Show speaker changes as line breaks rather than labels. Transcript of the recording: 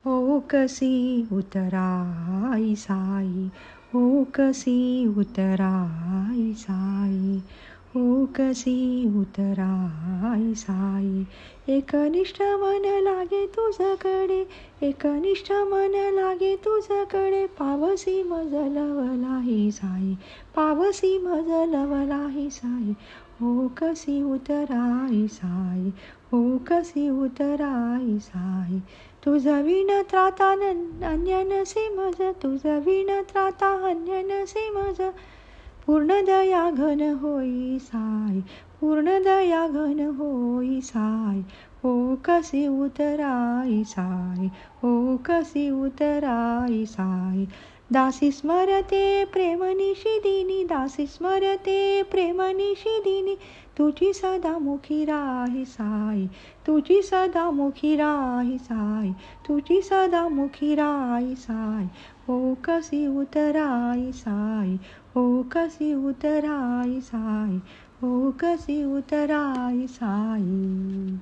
हो कसी उतराई साई, हो कसी उतराई साई, हो कसी उतराई साई. एकनिष्ठ मन लागे तुझकडे, एकनिष्ठ मन लागे तुझकडे, पावसी मज लवलाही साई, पावसी मज लवलाही साई. हो कसी उतराई साई, हो कसी उतराई साई. तुझ विण त्राता अन्य नसे मज, तुझ विण त्राता अन्य नसे मज. पूर्ण दया घन होई साई, पूर्ण दया घन होई साई. हो कसी उतराई साई, हो कसी उतराई साई. दासी स्मरते प्रेम निशिदिनी, दासी स्मरते प्रेम निशिदिनी. तुझी सदा मुखी राही साई, तुझी सदा मुखी राही साई, तुझी सदा मुखी राही साई. हो कसी उतराई साई, हो कसी उतराई साई, हो कसी उतराई साई.